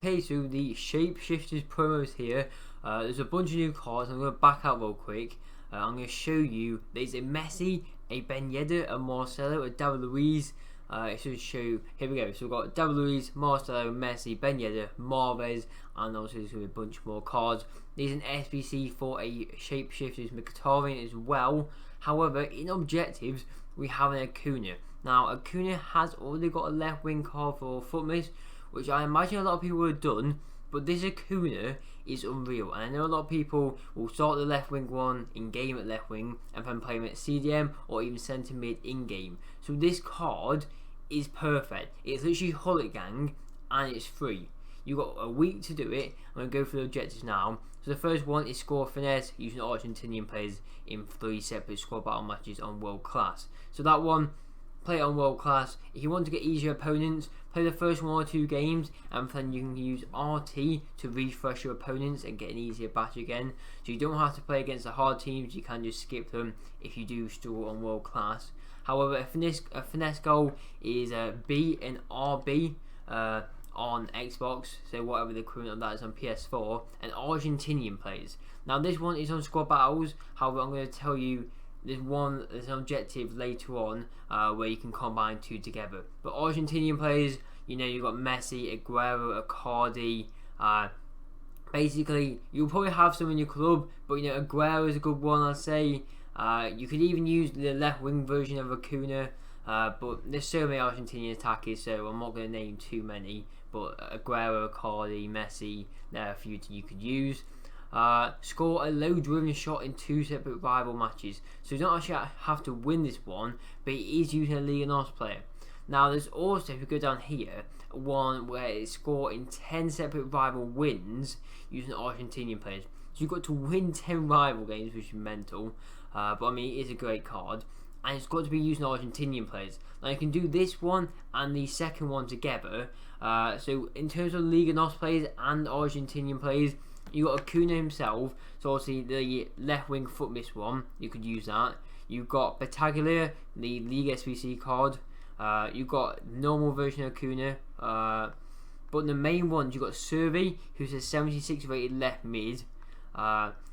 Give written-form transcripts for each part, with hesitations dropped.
Okay, so the Shapeshifters promos here. There's a bunch of new cards. I'm going to back out real quick. I'm going to show you there's a Messi, a Ben Yedder, a Marcelo, a David Luiz. It should show. Here we go. So we've got David Luiz, Marcelo, Messi, Ben Yedder, Marvez, and also there's going to be a bunch more cards. There's an SBC for a Shapeshifters Mkhitaryan as well. However, in objectives, we have an Acuna. Now, Acuna has already got a left wing card for Footmiss, which I imagine a lot of people would have done, but this Acuna is unreal. And I know a lot of people will start the left wing one in game at left wing and then play him at CDM or even centre mid in game. So this card is perfect. It's literally Hullet Gang and it's free. You've got a week to do it. I'm going to go through the objectives now. So the first one is score finesse using Argentinian players in 3 separate squad battle matches on world class. So that one, play it on world class. If you want to get easier opponents, play the first 1 or 2 games and then you can use RT to refresh your opponents and get an easier batch again. So you don't have to play against the hard teams, you can just skip them if you do struggle on world class. However, a finesse goal is B and RB on Xbox, so whatever the equivalent of that is on PS4, and Argentinian players. Now this one is on squad battles, however I'm going to tell you there's an objective later on where you can combine 2 together. But Argentinian players, you know, you've got Messi, Aguero, Icardi. Basically, you'll probably have some in your club, but you know, Aguero is a good one, I'd say. You could even use the left wing version of Acuna, but there's so many Argentinian attackers, so I'm not going to name too many. But Aguero, Icardi, Messi, there are a few you could use. Score a low driven shot in 2 separate rival matches. So you don't actually have to win this one, but it is using a Liga NOS player. Now there's also, if you go down here, one where it's score in 10 separate rival wins using Argentinian players. So you've got to win 10 rival games, which is mental. But I mean, it is a great card. And it's got to be using Argentinian players. Now you can do this one and the second one together. So in terms of Liga NOS players and Argentinian players, you got Acuna himself, so obviously the left wing Footmiss one, you could use that. You've got Battaglia, the League SBC card. You've got normal version of Acuna. But the main ones, you've got Servi, who's a 76 rated left mid.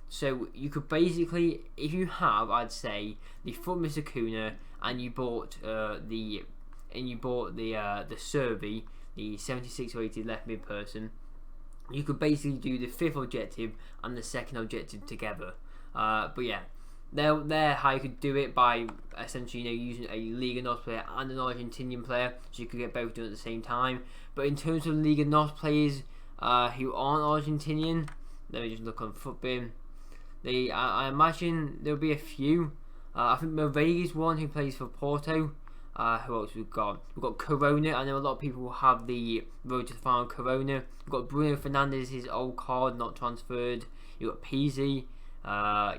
So you could basically, if you have, I'd say, the Footmiss Acuna, and you bought the Servi, the 76 rated left mid person, you could basically do the 5th objective and the 2nd objective together. But yeah, they're how you could do it, by essentially, you know, using a Liga NOS player and an Argentinian player, so you could get both done at the same time. But in terms of Liga NOS players who aren't Argentinian, let me just look on Footbin. I imagine there'll be a few. I think Mervedes one who plays for Porto. Who else we've got? We've got Corona. I know a lot of people will have the road to the final Corona. We've got Bruno Fernandes, his old card, not transferred. You've got Pizzi.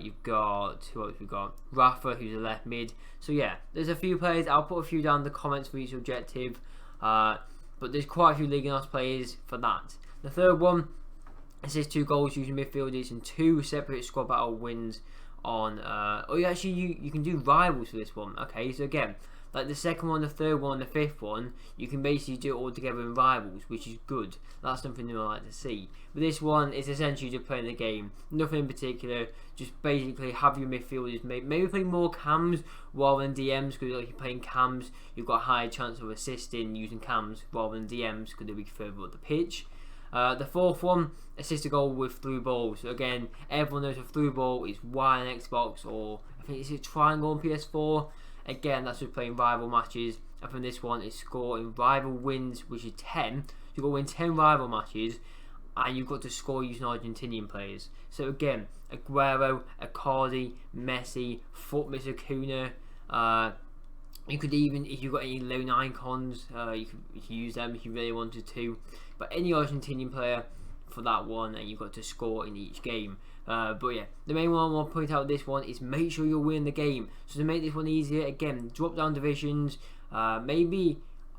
You've got, who else we've got? Rafa, who's a left mid. So yeah, there's a few players. I'll put a few down in the comments for each objective. But there's quite a few Liga NOS players for that. The third one, it says 2 goals using midfielders and 2 separate squad battle wins on. You can do rivals for this one. Okay, so again, like the second one, the third one, the 5th one, you can basically do it all together in rivals, which is good. That's something new I like to see. But this one is essentially just playing the game, nothing in particular. Just basically have your midfielders maybe play more cams rather than DMs, because like you're playing cams, you've got a higher chance of assisting using cams rather than DMs because they'll be further up the pitch. The 4th one, assist a goal with through ball. So again, everyone knows a through ball is Y on Xbox, or I think it's a triangle on PS4. Again, that's just playing rival matches. And from this one, is score in rival wins, which is 10. You've got to win 10 rival matches, and you've got to score using Argentinian players. So again, Aguero, Icardi, Messi, Footmiss Acuna. You could even, if you've got any lone icons, you could use them if you really wanted to. But any Argentinian player for that one, and you've got to score in each game. But yeah, the main one I want to point out this one is make sure you're winning the game. So to make this one easier, again, drop down divisions. Maybe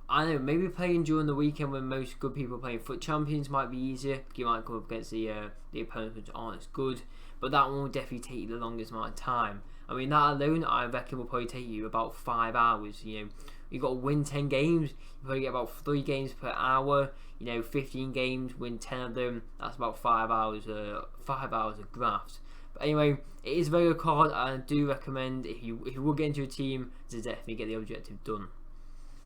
playing during the weekend when most good people are playing Foot Champions might be easier. You might go up against the opponents which aren't as good, but that one will definitely take you the longest amount of time. I mean, that alone, I reckon, will probably take you about 5 hours. You've got to win 10 games. You probably get about 3 games per hour. 15 games, win 10 of them. That's about 5 hours. 5 hours of graphs. But anyway, it is a very good card, and I do recommend if you will get into a team to definitely get the objective done.